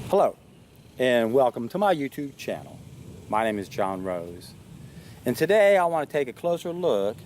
Hello, and welcome to my YouTube channel. My name is John Rose, and today I want to take a closer look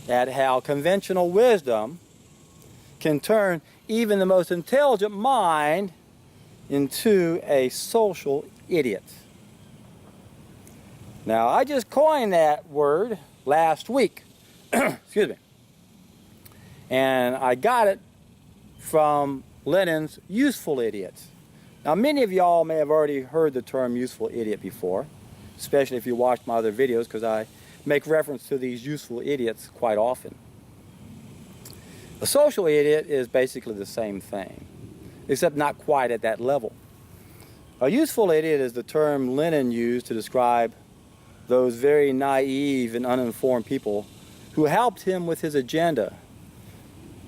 at how conventional wisdom can turn even the most intelligent mind into a social idiot. Now, I just coined that word last week, excuse me, and I got it from Lenin's Useful Idiots. Now, many of y'all may have already heard the term useful idiot before, especially if you watched my other videos, because I make reference to these useful idiots quite often. A social idiot is basically the same thing, except not quite at that level. A useful idiot is the term Lenin used to describe those very naive and uninformed people who helped him with his agenda.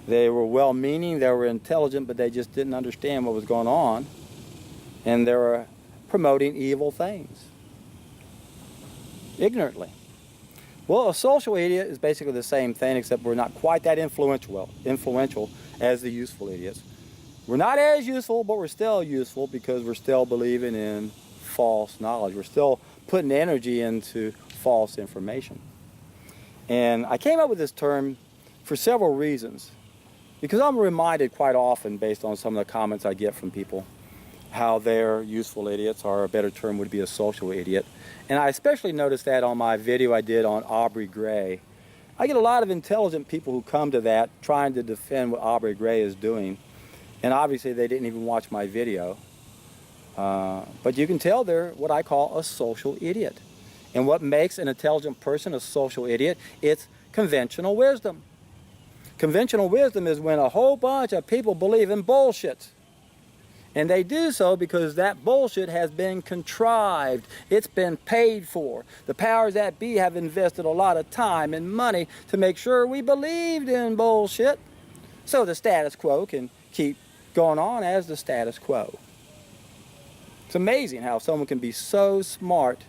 They were well-meaning, they were intelligent, but they just didn't understand what was going on. And they were promoting evil things ignorantly. Well, a social idiot is basically the same thing, except we're not quite that influential as the useful idiots. We're not as useful, but we're still useful because we're still believing in false knowledge. We're still putting energy into false information. And I came up with this term for several reasons, because I'm reminded quite often, based on some of the comments I get from people, how they're useful idiots, or a better term would be a social idiot. And I especially noticed that on my video I did on Aubrey Grey. I get a lot of intelligent people who come to that trying to defend what Aubrey Grey is doing, and obviously they didn't even watch my video. But you can tell they're what I call a social idiot. And what makes an intelligent person a social idiot? It's conventional wisdom. Conventional wisdom is when a whole bunch of people believe in bullshit. And they do so because that bullshit has been contrived. It's been paid for. The powers that be have invested a lot of time and money to make sure we believed in bullshit. So the status quo can keep going on as the status quo. It's amazing how someone can be so smart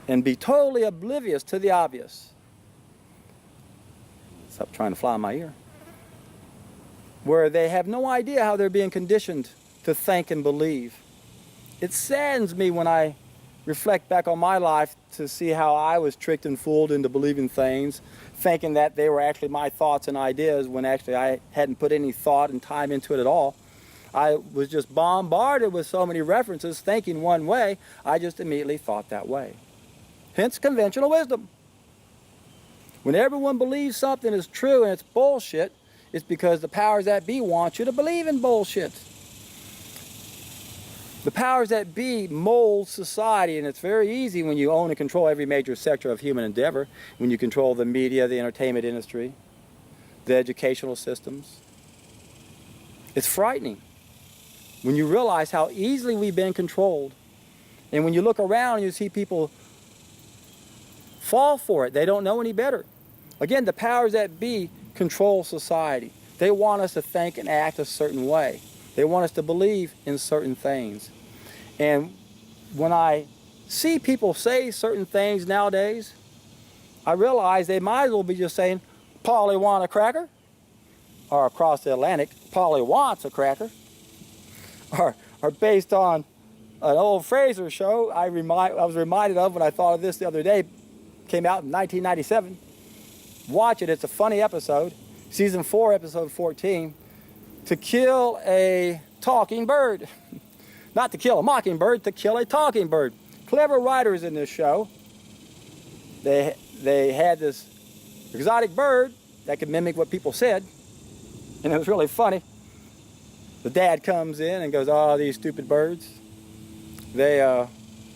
and be totally oblivious to the obvious. Stop trying to fly in my ear. Where they have no idea how they're being conditioned to think and believe. It saddens me when I reflect back on my life to see how I was tricked and fooled into believing things, thinking that they were actually my thoughts and ideas when actually I hadn't put any thought and time into it at all. I was just bombarded with so many references, thinking one way, I just immediately thought that way. Hence conventional wisdom. When everyone believes something is true and it's bullshit, it's because the powers that be want you to believe in bullshit. The powers that be mold society, and it's very easy when you own and control every major sector of human endeavor, when you control the media, the entertainment industry, the educational systems. It's frightening when you realize how easily we've been controlled. And when you look around and you see people fall for it, they don't know any better. Again, the powers that be control society. They want us to think and act a certain way. They want us to believe in certain things. And when I see people say certain things nowadays, I realize they might as well be just saying, Polly want a cracker? Or across the Atlantic, Polly wants a cracker. Or based on an old Fraser show I was reminded of when I thought of this the other day. Came out in 1997. Watch it, it's a funny episode. Season 4, episode 14. To kill a talking bird. Not to kill a mockingbird, to kill a talking bird. Clever writers in this show. They had this exotic bird that could mimic what people said. And it was really funny. The dad comes in and goes, oh, these stupid birds. They're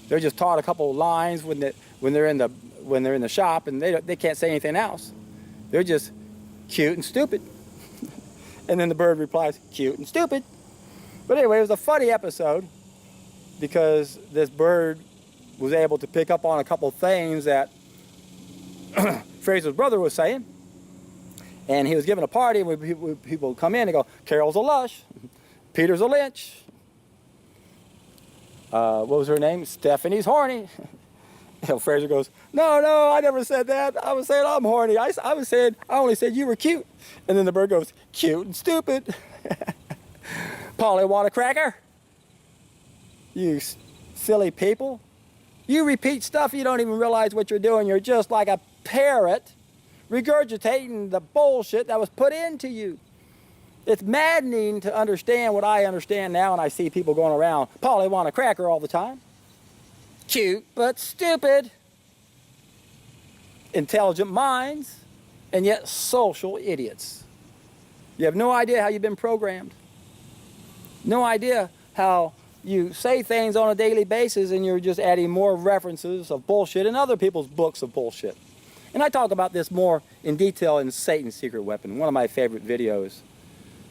just taught a couple of lines when they're in the shop, and they can't say anything else. They're just cute and stupid. And then the bird replies, cute and stupid. But anyway, it was a funny episode because this bird was able to pick up on a couple things that Fraser's brother was saying. And he was giving a party, and people would come in and go, Carol's a lush, Peter's a lynch. What was her name? Stephanie's horny. Fraser goes, no, I never said that. I was saying I'm horny. I only said you were cute. And then the bird goes, cute and stupid. Polly want a cracker? You silly people. You repeat stuff, you don't even realize what you're doing. You're just like a parrot regurgitating the bullshit that was put into you. It's maddening to understand what I understand now, and I see people going around Polly want a cracker all the time. Cute, but stupid. Intelligent minds, and yet social idiots. You have no idea how you've been programmed. No idea how you say things on a daily basis and you're just adding more references of bullshit in other people's books of bullshit. And I talk about this more in detail in Satan's Secret Weapon, one of my favorite videos,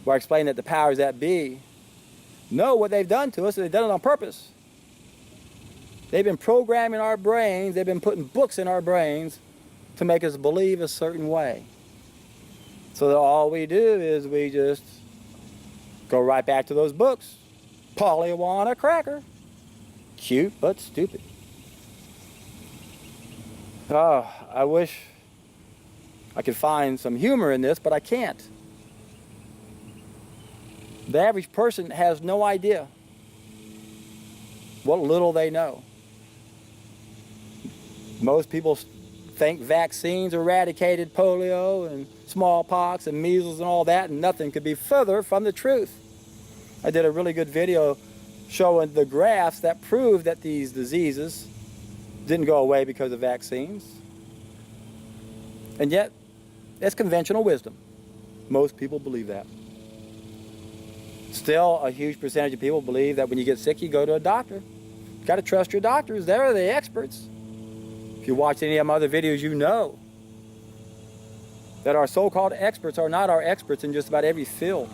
where I explain that the powers that be know what they've done to us, and they've done it on purpose. They've been programming our brains, they've been putting books in our brains to make us believe a certain way. So that all we do is we just go right back to those books. Polly want a cracker. Cute, but stupid. Oh, I wish I could find some humor in this, but I can't. The average person has no idea what little they know. Most people think vaccines eradicated polio and smallpox and measles and all that, and nothing could be further from the truth. I did a really good video showing the graphs that prove that these diseases didn't go away because of vaccines. And yet, it's conventional wisdom. Most people believe that. Still, a huge percentage of people believe that when you get sick, you go to a doctor. You've got to trust your doctors. They're the experts. If you watch any of my other videos, you know that our so-called experts are not our experts in just about every field.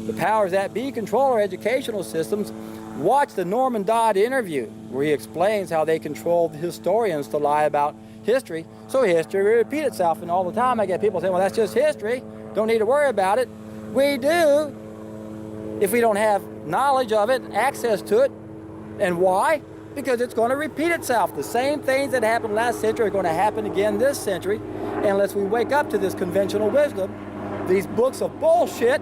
The powers that be control our educational systems. Watch the Norman Dodd interview where he explains how they controlled historians to lie about history, so history will repeat itself. And all the time I get people saying, well, that's just history, don't need to worry about it. We do, if we don't have knowledge of it, access to it. And why? Because it's going to repeat itself. The same things that happened last century are going to happen again this century, unless we wake up to this conventional wisdom, these books of bullshit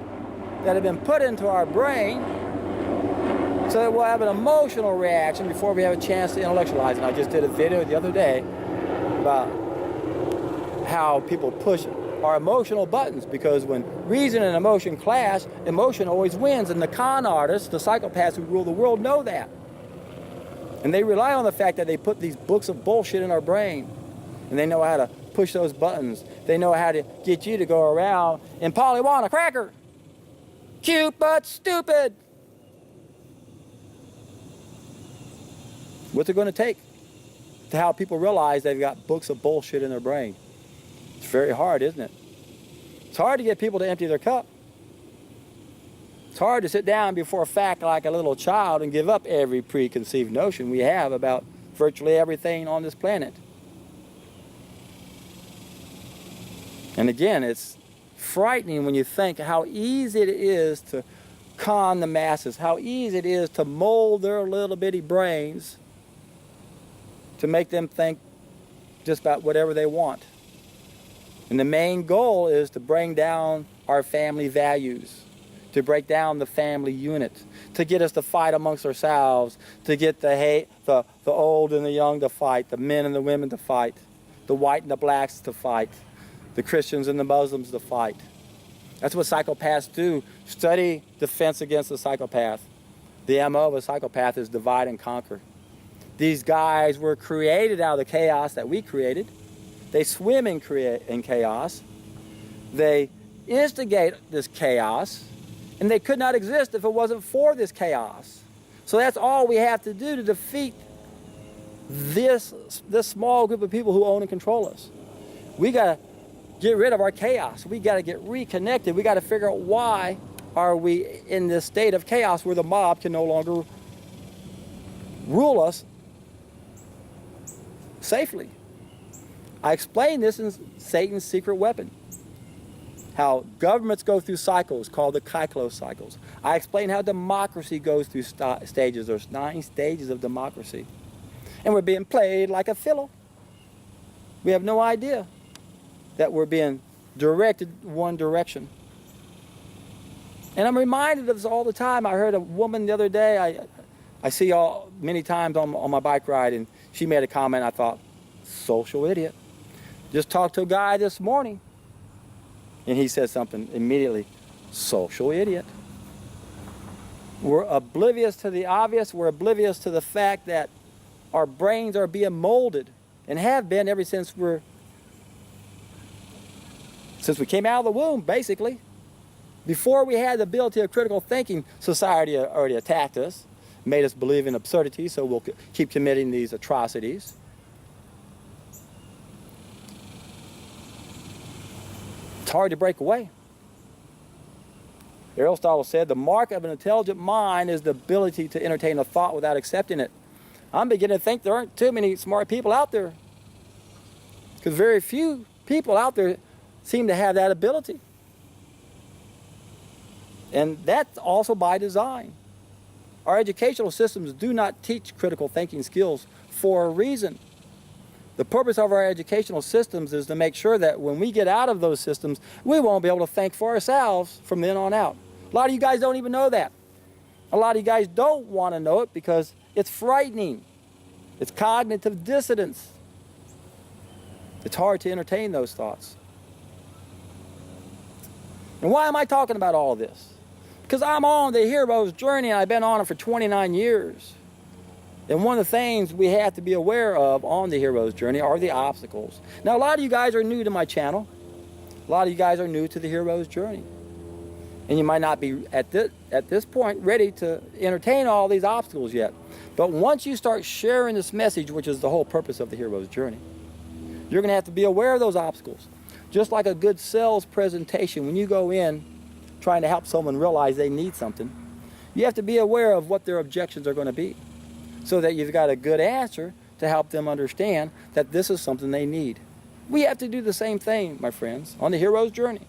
that have been put into our brain, so that we'll have an emotional reaction before we have a chance to intellectualize it. I just did a video the other day about how people push our emotional buttons, because when reason and emotion clash, emotion always wins, and the con artists, the psychopaths who rule the world, know that. And they rely on the fact that they put these books of bullshit in our brain, and they know how to push those buttons. They know how to get you to go around and Polly want a cracker. Cute but stupid. What's it going to take to how people realize they've got books of bullshit in their brain? It's very hard, isn't it? It's hard to get people to empty their cup. It's hard to sit down before a fact like a little child and give up every preconceived notion we have about virtually everything on this planet. And again, it's frightening when you think how easy it is to con the masses, how easy it is to mold their little bitty brains to make them think just about whatever they want. And the main goal is to bring down our family values, to break down the family unit, to get us to fight amongst ourselves, to get the old and the young to fight, the men and the women to fight, the white and the blacks to fight, the Christians and the Muslims to fight. That's what psychopaths do. Study defense against a psychopath. The MO of a psychopath is divide and conquer. These guys were created out of the chaos that we created. They swim in chaos. They instigate this chaos, and they could not exist if it wasn't for this chaos. So that's all we have to do to defeat this small group of people who own and control us. We got to get rid of our chaos. We got to get reconnected. We got to figure out why are we in this state of chaos where the mob can no longer rule us safely. I explain this in Satan's Secret Weapon. How governments go through cycles called the Kyklos cycles. I explain how democracy goes through stages. There's 9 stages of democracy. And we're being played like a fiddle. We have no idea that we're being directed one direction. And I'm reminded of this all the time. I heard a woman the other day, I see y'all many times on my bike ride, and she made a comment. I thought, social idiot. Just talked to a guy this morning, and he said something immediately, social idiot. We're oblivious to the obvious. We're oblivious to the fact that our brains are being molded, and have been ever since we came out of the womb, basically. Before we had the ability of critical thinking, society already attacked us, made us believe in absurdity, so we'll keep committing these atrocities. It's hard to break away. Aristotle said, the mark of an intelligent mind is the ability to entertain a thought without accepting it. I'm beginning to think there aren't too many smart people out there, because very few people out there seem to have that ability. And that's also by design. Our educational systems do not teach critical thinking skills for a reason. The purpose of our educational systems is to make sure that when we get out of those systems, we won't be able to think for ourselves from then on out. A lot of you guys don't even know that. A lot of you guys don't want to know it because it's frightening. It's cognitive dissonance. It's hard to entertain those thoughts. And why am I talking about all of this? Because I'm on the hero's journey, and I've been on it for 29 years. And one of the things we have to be aware of on the hero's journey are the obstacles. Now, a lot of you guys are new to my channel. A lot of you guys are new to the hero's journey. And you might not be, at this point, ready to entertain all these obstacles yet. But once you start sharing this message, which is the whole purpose of the hero's journey, you're going to have to be aware of those obstacles. Just like a good sales presentation, when you go in trying to help someone realize they need something, you have to be aware of what their objections are going to be, so that you've got a good answer to help them understand that this is something they need. We have to do the same thing, my friends, on the hero's journey.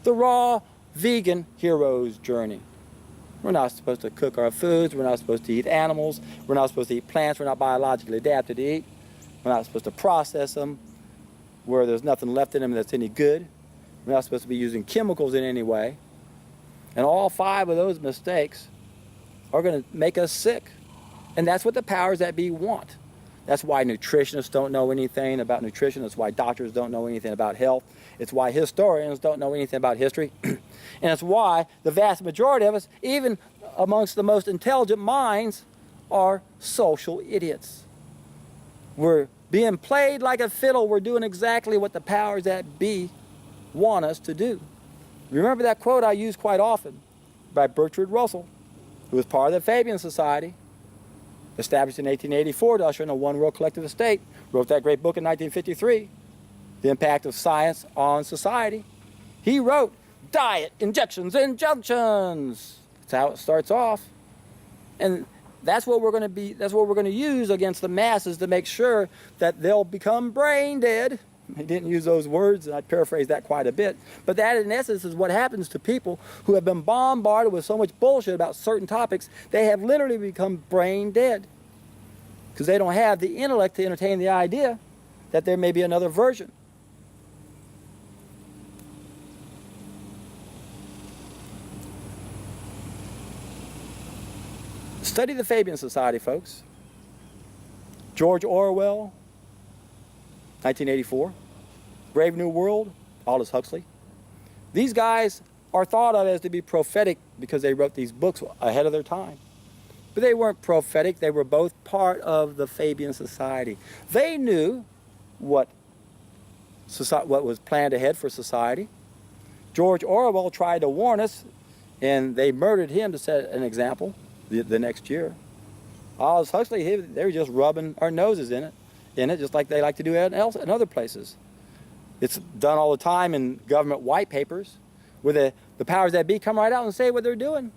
The raw, vegan hero's journey. We're not supposed to cook our foods. We're not supposed to eat animals. We're not supposed to eat plants we're not biologically adapted to eat. We're not supposed to process them where there's nothing left in them that's any good. We're not supposed to be using chemicals in any way. And all 5 of those mistakes are going to make us sick. And that's what the powers that be want. That's why nutritionists don't know anything about nutrition. That's why doctors don't know anything about health. It's why historians don't know anything about history. And it's why the vast majority of us, even amongst the most intelligent minds, are social idiots. We're being played like a fiddle. We're doing exactly what the powers that be want us to do. Remember that quote I use quite often by Bertrand Russell, who was part of the Fabian Society, established in 1884 to usher in a one-world collective state, wrote that great book in 1953, The Impact of Science on Society. He wrote, diet, injections, injunctions. That's how it starts off. And that's what we're going to use against the masses to make sure that they'll become brain dead. He didn't use those words, and I paraphrase that quite a bit. But that, in essence, is what happens to people who have been bombarded with so much bullshit about certain topics. They have literally become brain dead because they don't have the intellect to entertain the idea that there may be another version. Study the Fabian Society, folks. George Orwell, 1984, Brave New World, Aldous Huxley. These guys are thought of as to be prophetic because they wrote these books ahead of their time. But they weren't prophetic. They were both part of the Fabian Society. They knew what was planned ahead for society. George Orwell tried to warn us, and they murdered him to set an example the next year. Aldous Huxley, they were just rubbing our noses in it, just like they like to do in other places. It's done all the time in government white papers, where the powers that be come right out and say what they're doing.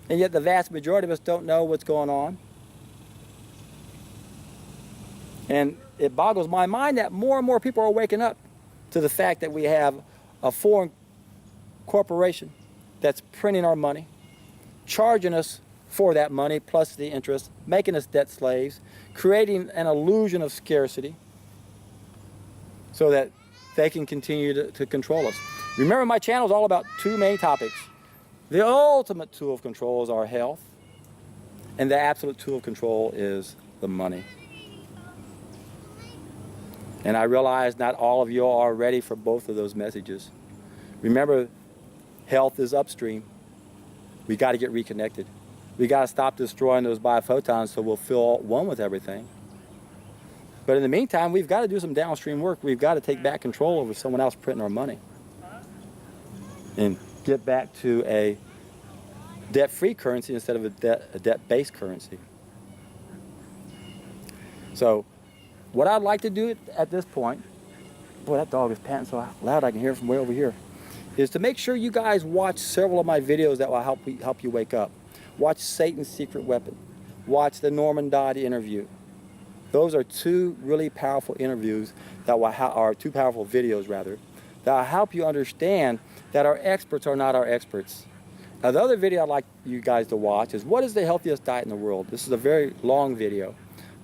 And yet the vast majority of us don't know what's going on. And it boggles my mind that more and more people are waking up to the fact that we have a foreign corporation that's printing our money, charging us for that money plus the interest, making us debt slaves, creating an illusion of scarcity so that they can continue to control us. Remember, my channel is all about 2 main topics. The ultimate tool of control is our health, And the absolute tool of control is the money. And I realize not all of you are ready for both of those messages. Remember, health is upstream. We got to get reconnected. We got to stop destroying those biophotons so we'll feel one with everything. But in the meantime, we've got to do some downstream work. We've got to take back control over someone else printing our money and get back to a debt-free currency instead of a debt-based currency. So what I'd like to do at this point, boy, that dog is panting so loud I can hear it from way over here, is to make sure you guys watch several of my videos that will help you wake up. Watch Satan's Secret Weapon. Watch the Norman Dodd interview. Those are two really powerful interviews that will are two powerful videos rather, that will help you understand that our experts are not our experts. Now the other video I'd like you guys to watch is what is the healthiest diet in the world? This is a very long video,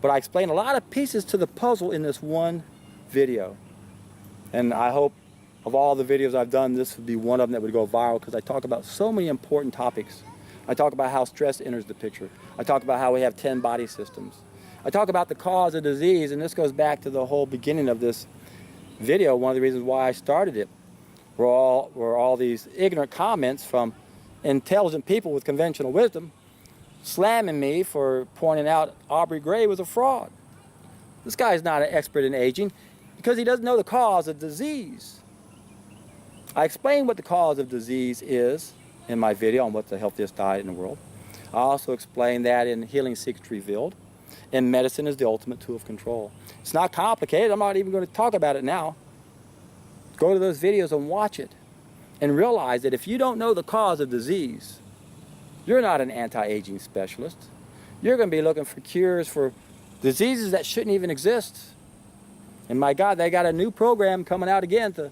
but I explain a lot of pieces to the puzzle in this one video. And I hope of all the videos I've done, this would be one of them that would go viral because I talk about so many important topics. I talk about how stress enters the picture. I talk about how we have 10 body systems. I talk about the cause of disease, and this goes back to the whole beginning of this video. One of the reasons why I started it were all these ignorant comments from intelligent people with conventional wisdom slamming me for pointing out Aubrey Gray was a fraud. This guy is not an expert in aging because he doesn't know the cause of disease. I explain what the cause of disease is in my video on what's the healthiest diet in the world. I also explain that in Healing Secrets Revealed. And medicine is the ultimate tool of control. It's not complicated. I'm not even going to talk about it now. Go to those videos and watch it. And realize that if you don't know the cause of disease, you're not an anti-aging specialist. You're going to be looking for cures for diseases that shouldn't even exist. And my God, they got a new program coming out again to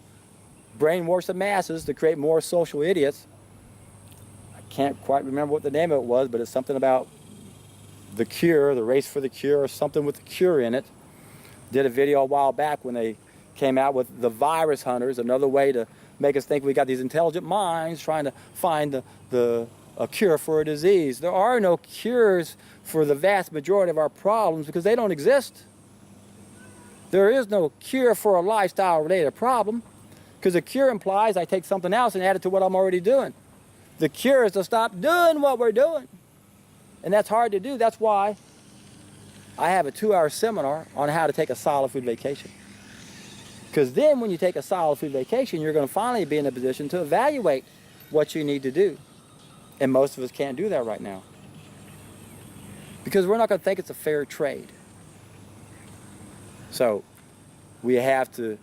brainwash the masses to create more social idiots. Can't quite remember what the name of it was, but it's something about the cure, the race for the cure, or something with the cure in it. Did a video a while back when they came out with the virus hunters, another way to make us think we got these intelligent minds trying to find a cure for a disease. There are no cures for the vast majority of our problems because they don't exist. There is no cure for a lifestyle-related problem because a cure implies I take something else and add it to what I'm already doing. The cure is to stop doing what we're doing. And that's hard to do. That's why I have a 2-hour seminar on how to take a solid food vacation. Because then when you take a solid food vacation, you're going to finally be in a position to evaluate what you need to do. And most of us can't do that right now. Because we're not going to think it's a fair trade. So we have to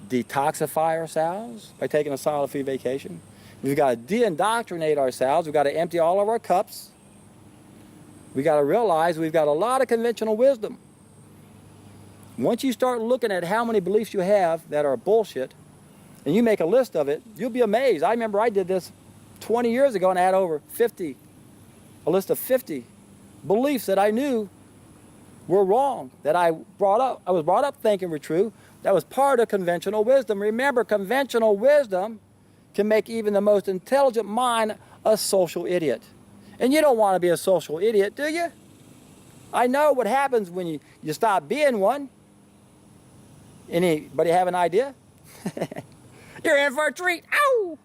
detoxify ourselves by taking a solid food vacation. We've got to de-indoctrinate ourselves. We've got to empty all of our cups. We've got to realize we've got a lot of conventional wisdom. Once you start looking at how many beliefs you have that are bullshit, and you make a list of it, you'll be amazed. I remember I did this 20 years ago and I had a list of 50 beliefs that I knew were wrong, that I was brought up thinking were true. That was part of conventional wisdom. Remember, conventional wisdom can make even the most intelligent mind a social idiot. And you don't want to be a social idiot, do you? I know what happens when you stop being one. Anybody have an idea? You're in for a treat. Ow!